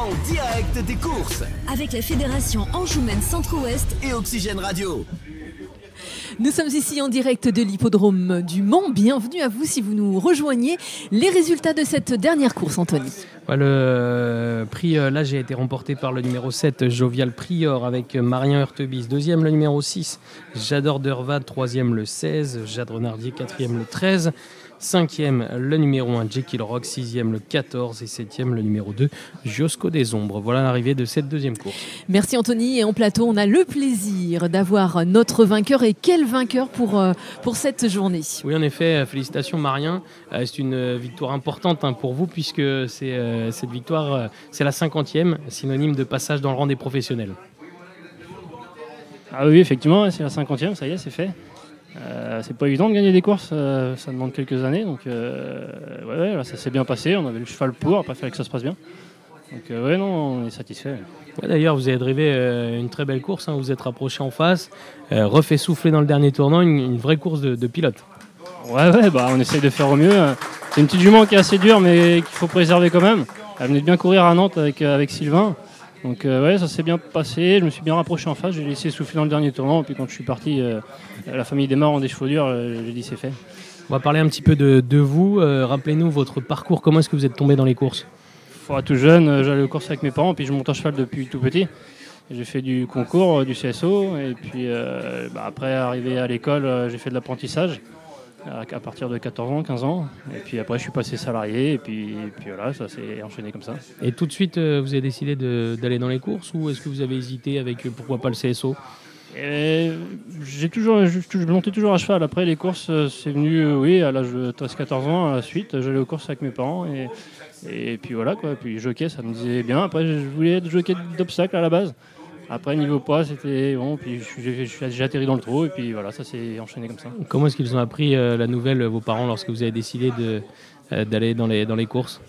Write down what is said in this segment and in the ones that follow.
en direct des courses avec la Fédération Anjoumen Centre-Ouest et Oxygène Radio. Nous sommes ici en direct de l'hippodrome du Mans. Bienvenue à vous si vous nous rejoignez. Les résultats de cette dernière course, Anthony. Le prix là a été remporté par le numéro 7, Jovial Prior, avec Marien Hurtebis. Deuxième, le numéro 6, J'adore Dervad. Troisième, le 16, Jade Renardier. Quatrième, le 13. Cinquième, le numéro 1, Jekyll Rock. Sixième, le 14. Et septième, le numéro 2, Giosco des Ombres. Voilà l'arrivée de cette deuxième course. Merci Anthony. Et en plateau, on a le plaisir d'avoir notre vainqueur. Et quel vainqueur pour cette journée. Oui, en effet, félicitations Marien. C'est une victoire importante pour vous, puisque cette victoire, c'est la 50e, synonyme de passage dans le rang des professionnels. Ah oui, effectivement, c'est la 50e, ça y est, c'est fait. C'est pas évident de gagner des courses, ça demande quelques années, donc là, ça s'est bien passé, on avait le cheval pour, après il fallait que ça se passe bien. Donc on est satisfait. Ouais, d'ailleurs, vous avez drivé une très belle course, vous êtes rapproché en face, refait souffler dans le dernier tournant, une vraie course de pilote. On essaye de faire au mieux. C'est une petite jument qui est assez dure, mais qu'il faut préserver quand même. Elle venait de bien courir à Nantes avec Sylvain. Donc ça s'est bien passé, je me suis bien rapproché en face, j'ai laissé souffler dans le dernier tournant, et puis quand je suis parti, la famille démarre en des chevaux durs, j'ai dit c'est fait. On va parler un petit peu de vous, rappelez-nous votre parcours, comment est-ce que vous êtes tombé dans les courses? Tout jeune, j'allais aux courses avec mes parents, puis je monte à cheval depuis tout petit. J'ai fait du concours, du CSO, et puis après arrivé à l'école, j'ai fait de l'apprentissage à partir de 14 ans, 15 ans. Et puis après, je suis passé salarié, et puis voilà, ça s'est enchaîné comme ça. Et tout de suite, vous avez décidé d'aller dans les courses, ou est-ce que vous avez hésité avec, pourquoi pas, le CSO? Je montais toujours à cheval. Après, les courses, c'est venu, à l'âge de 13-14 ans, à la suite. J'allais aux courses avec mes parents, et puis voilà, quoi. Puis jockey, ça me disait bien. Après, je voulais être jockey d'obstacles à la base. Après, niveau poids, c'était bon, puis j'ai atterri dans le trot, et puis voilà, ça s'est enchaîné comme ça. Comment est-ce qu'ils ont appris la nouvelle, vos parents, lorsque vous avez décidé d'aller dans les courses?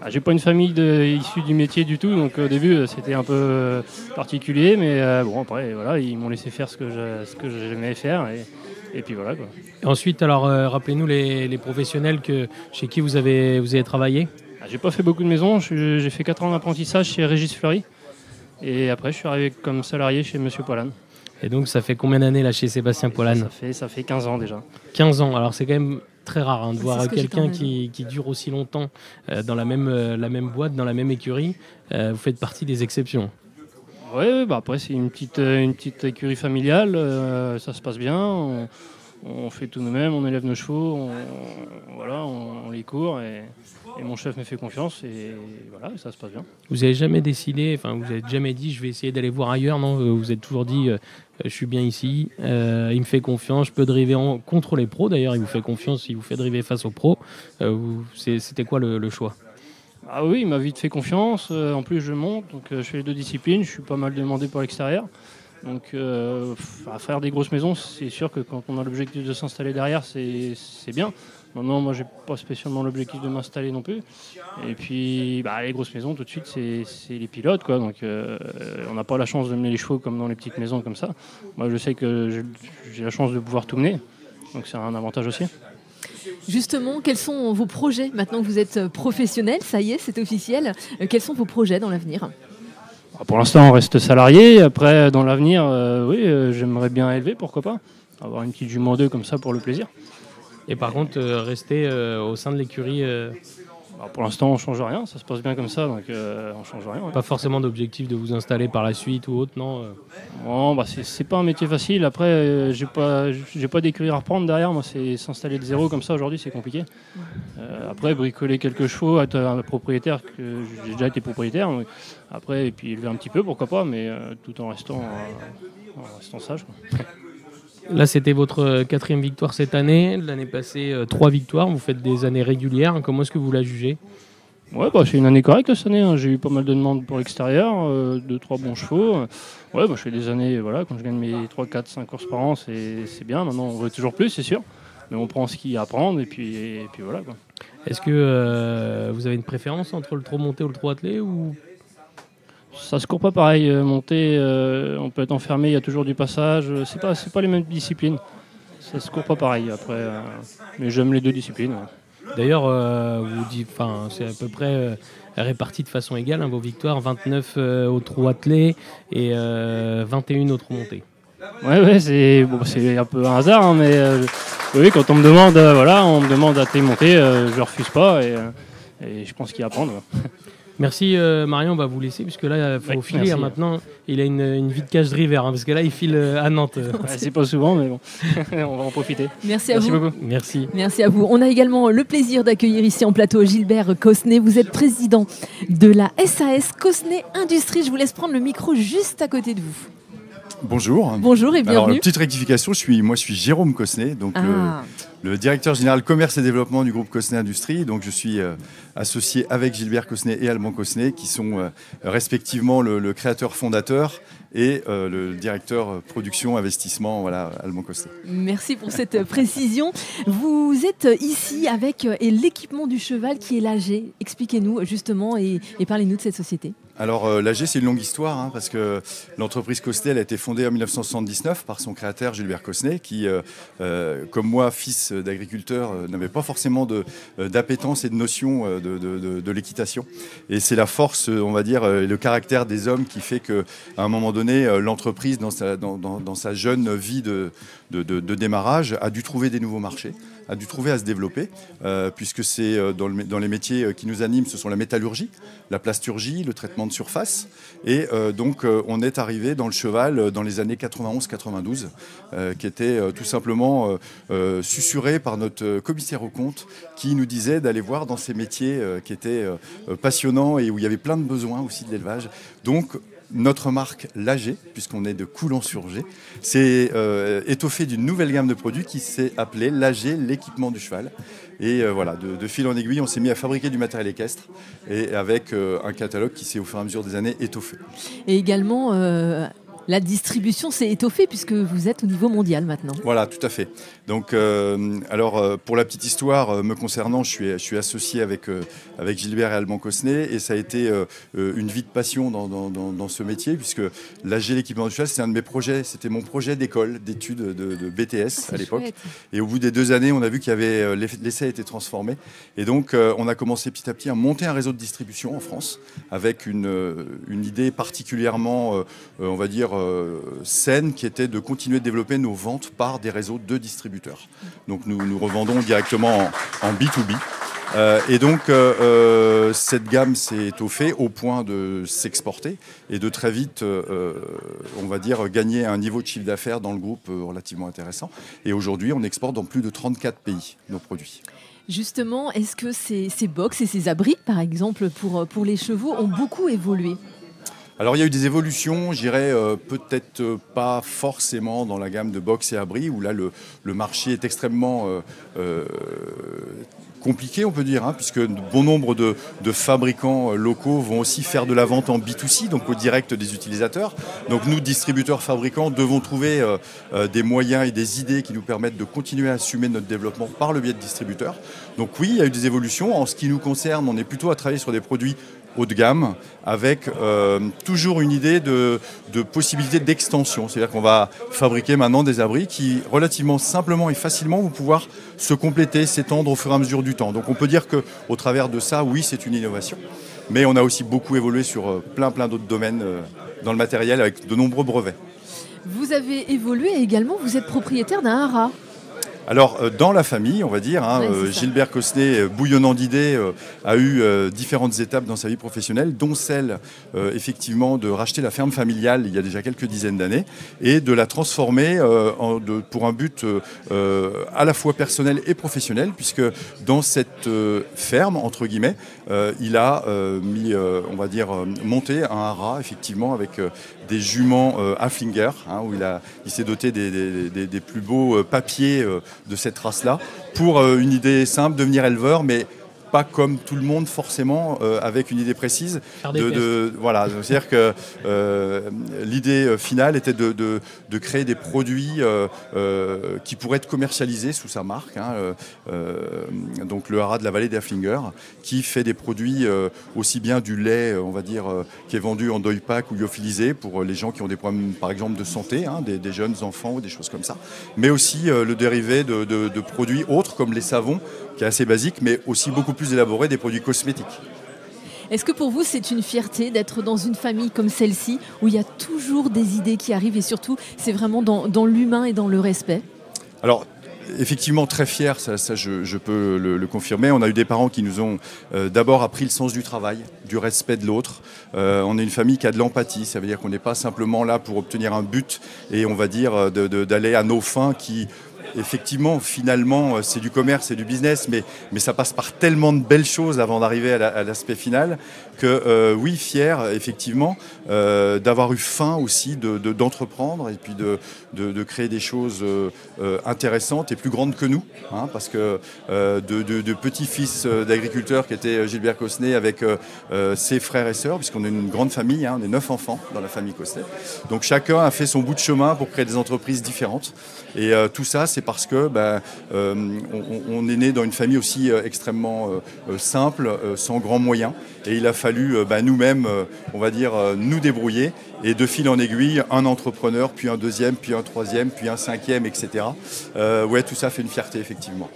J'ai pas une famille issue du métier du tout, donc au début, c'était un peu particulier, mais après, voilà, ils m'ont laissé faire ce que j'aimais faire, et puis voilà, quoi. Et ensuite, alors, rappelez-nous les professionnels chez qui vous avez travaillé. J'ai pas fait beaucoup de maisons, j'ai fait 4 ans d'apprentissage chez Régis Fleury. Et après, je suis arrivé comme salarié chez Monsieur Poilane. Et donc, ça fait combien d'années là chez Sébastien Poilane? Ça fait 15 ans déjà. 15 ans, alors c'est quand même très rare de voir quelqu'un qui dure aussi longtemps dans la même boîte, dans la même écurie. Vous faites partie des exceptions. Oui, après, c'est une petite écurie familiale, ça se passe bien. On fait tout nous-mêmes, on élève nos chevaux, on les court, et mon chef me fait confiance, et voilà, ça se passe bien. Vous n'avez jamais décidé, vous n'avez jamais dit je vais essayer d'aller voir ailleurs, non? Vous êtes toujours dit je suis bien ici, il me fait confiance, je peux driver contre les pros, d'ailleurs il vous fait confiance, il vous fait driver face aux pros. C'était quoi le choix? Ah oui, il m'a vite fait confiance, en plus je monte, donc je fais les 2 disciplines, je suis pas mal demandé pour l'extérieur. Donc à faire des grosses maisons, c'est sûr que quand on a l'objectif de s'installer derrière, c'est bien. Maintenant, moi, j'ai pas spécialement l'objectif de m'installer non plus. Et puis, les grosses maisons, tout de suite, c'est les pilotes, quoi. Donc, on n'a pas la chance de mener les chevaux comme dans les petites maisons comme ça. Moi, je sais que j'ai la chance de pouvoir tout mener. Donc, c'est un avantage aussi. Justement, quels sont vos projets maintenant que vous êtes professionnel? Ça y est, c'est officiel. Quels sont vos projets dans l'avenir? Pour l'instant, on reste salarié. Après, dans l'avenir, j'aimerais bien élever, pourquoi pas. Avoir une petite jument 2 comme ça pour le plaisir. Et par contre, rester au sein de l'écurie pour l'instant, on ne change rien. Ça se passe bien comme ça, donc on ne change rien. Ouais. Pas forcément d'objectif de vous installer par la suite ou autre, non? Non, c'est pas un métier facile. Après, j'ai pas d'écurie à reprendre derrière. Moi, c'est s'installer de zéro comme ça aujourd'hui, c'est compliqué. Après, bricoler quelques chevaux, être un propriétaire, que j'ai déjà été propriétaire. Donc, après, et puis élever un petit peu, pourquoi pas, mais tout en restant sage, quoi. Là, c'était votre 4e victoire cette année. L'année passée, 3 victoires. Vous faites des années régulières. Comment est-ce que vous la jugez? C'est une année correcte cette année. J'ai eu pas mal de demandes pour l'extérieur, 2-3 bons chevaux. Je fais des années, quand je gagne mes 3, 4, 5 courses par an, c'est bien. Maintenant, on veut toujours plus, c'est sûr. Mais on prend ce qu'il y a à prendre, et puis voilà, quoi. Est-ce que vous avez une préférence entre le trot monté ou le trot attelé, ou... Ça se court pas pareil. Monter, on peut être enfermé, il y a toujours du passage. C'est pas les mêmes disciplines. Ça se court pas pareil après. Mais j'aime les 2 disciplines. Ouais. D'ailleurs, c'est à peu près réparti de façon égale, vos victoires, 29 au trot attelé et 21 au trot monté. Ouais, c'est un peu un hasard, mais oui, quand on me demande, à te monter, je refuse pas et je pense qu'il y a à prendre. Merci Marion, on va vous laisser puisque là il faut filer merci. Maintenant. Il a une vie de cage de river parce que là il file à Nantes. C'est pas souvent, mais bon, on va en profiter. Merci à vous. Beaucoup. Merci. Merci à vous. On a également le plaisir d'accueillir ici en plateau Gilbert Cosnet. Vous êtes président de la SAS Cosnet Industrie. Je vous laisse prendre le micro juste à côté de vous. Bonjour. Bonjour et bienvenue. Alors, petite rectification, je suis Jérôme Cosnet, donc le directeur général commerce et développement du groupe Cosnet Industrie. Donc je suis associé avec Gilbert Cosnet et Alban Cosnet, qui sont respectivement le créateur fondateur et le directeur production investissement, Alban Cosnet. Merci pour cette précision. Vous êtes ici avec l'équipement du cheval qui est l'AG. Expliquez-nous justement et parlez-nous de cette société. Alors l'AG, c'est une longue histoire, parce que l'entreprise Cosnet elle a été fondée en 1979 par son créateur Gilbert Cosnet, qui, comme moi, fils d'agriculteur, n'avait pas forcément d'appétence et de notion de l'équitation. Et c'est la force, on va dire, et le caractère des hommes qui fait qu'à un moment donné, l'entreprise, dans sa jeune vie de démarrage, a dû trouver des nouveaux marchés, a dû trouver à se développer, puisque c'est dans les métiers qui nous animent, ce sont la métallurgie, la plasturgie, le traitement de surface. Et donc on est arrivé dans le cheval dans les années 91-92, qui était tout simplement susurré par notre commissaire aux comptes, qui nous disait d'aller voir dans ces métiers qui étaient passionnants et où il y avait plein de besoins aussi de l'élevage. Donc notre marque l'AG, puisqu'on est de Coulon-sur-G, s'est étoffée d'une nouvelle gamme de produits qui s'est appelée l'AG, l'équipement du cheval. Et de fil en aiguille, on s'est mis à fabriquer du matériel équestre et avec un catalogue qui s'est au fur et à mesure des années étoffé. Et également, la distribution s'est étoffée puisque vous êtes au niveau mondial maintenant. Voilà, tout à fait. Donc, pour la petite histoire, me concernant, je suis associé avec Gilbert et Alban Cosnet, et ça a été une vie de passion dans ce métier, puisque l'AG, l'équipement du cheval, c'est un de mes projets. C'était mon projet d'école, d'études de BTS à l'époque. Chouette. Et au bout des 2 années, on a vu qu'il y avait l'essai a été transformé, et donc on a commencé petit à petit à monter un réseau de distribution en France avec une idée particulièrement, on va dire, saine, qui était de continuer de développer nos ventes par des réseaux de distributeurs. Donc nous revendons directement en B2B. Et donc cette gamme s'est étoffée au point de s'exporter et de très vite, on va dire, gagner un niveau de chiffre d'affaires dans le groupe relativement intéressant. Et aujourd'hui, on exporte dans plus de 34 pays nos produits. Justement, est-ce que ces box et ces abris, par exemple, pour les chevaux, ont beaucoup évolué ? Alors il y a eu des évolutions, je dirais peut-être pas forcément dans la gamme de box et abri, où là le marché est extrêmement compliqué, on peut dire, puisque bon nombre de fabricants locaux vont aussi faire de la vente en B2C, donc au direct des utilisateurs. Donc nous, distributeurs fabricants, devons trouver des moyens et des idées qui nous permettent de continuer à assumer notre développement par le biais de distributeurs. Donc oui, il y a eu des évolutions. En ce qui nous concerne, on est plutôt à travailler sur des produits haut de gamme, avec toujours une idée de possibilité d'extension. C'est-à-dire qu'on va fabriquer maintenant des abris qui, relativement simplement et facilement, vont pouvoir se compléter, s'étendre au fur et à mesure du temps. Donc on peut dire qu'au travers de ça, oui, c'est une innovation. Mais on a aussi beaucoup évolué sur plein d'autres domaines dans le matériel, avec de nombreux brevets. Vous avez évolué également, vous êtes propriétaire d'un haras. Alors, dans la famille, on va dire, Gilbert Cosnet, bouillonnant d'idées, a eu différentes étapes dans sa vie professionnelle, dont celle, effectivement, de racheter la ferme familiale il y a déjà quelques dizaines d'années et de la transformer pour un but à la fois personnel et professionnel, puisque dans cette ferme, entre guillemets, il a on va dire, monté un haras, effectivement, avec des juments Haflinger, où il s'est doté des plus beaux papiers de cette race-là, pour une idée simple, devenir éleveur, mais pas comme tout le monde forcément, avec une idée précise. Voilà, c'est-à-dire que l'idée finale était de créer des produits qui pourraient être commercialisés sous sa marque. Donc le haras de la vallée des Haflinger, qui fait des produits aussi bien du lait, on va dire, qui est vendu en deuil pack ou lyophilisé pour les gens qui ont des problèmes, par exemple, de santé, des jeunes enfants ou des choses comme ça, mais aussi le dérivé de produits autres comme les savons qui est assez basique, mais aussi beaucoup plus élaboré, des produits cosmétiques. Est-ce que pour vous, c'est une fierté d'être dans une famille comme celle-ci, où il y a toujours des idées qui arrivent et surtout, c'est vraiment dans l'humain et dans le respect? Alors, effectivement, très fier, ça je peux le confirmer. On a eu des parents qui nous ont d'abord appris le sens du travail, du respect de l'autre. On est une famille qui a de l'empathie, ça veut dire qu'on n'est pas simplement là pour obtenir un but et on va dire d'aller à nos fins qui... Effectivement, finalement, c'est du commerce, c'est du business, mais ça passe par tellement de belles choses avant d'arriver à l'aspect final que, oui, fier, effectivement, d'avoir eu faim aussi d'entreprendre et puis de créer des choses intéressantes et plus grandes que nous, hein, parce que de petits-fils d'agriculteurs qui étaient Gilbert Cossenet avec ses frères et sœurs, puisqu'on est une grande famille, hein, on est 9 enfants dans la famille Cossenet. Donc chacun a fait son bout de chemin pour créer des entreprises différentes. Et tout ça, c'est parce que on est né dans une famille aussi extrêmement simple, sans grands moyens. Et il a fallu nous-mêmes, on va dire, nous débrouiller. Et de fil en aiguille, un entrepreneur, puis un deuxième, puis un troisième, puis un cinquième, etc. Ouais, tout ça fait une fierté, effectivement.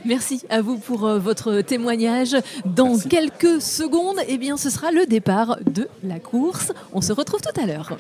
Merci à vous pour votre témoignage. Dans Merci. quelques secondes, eh bien, ce sera le départ de la course. On se retrouve tout à l'heure.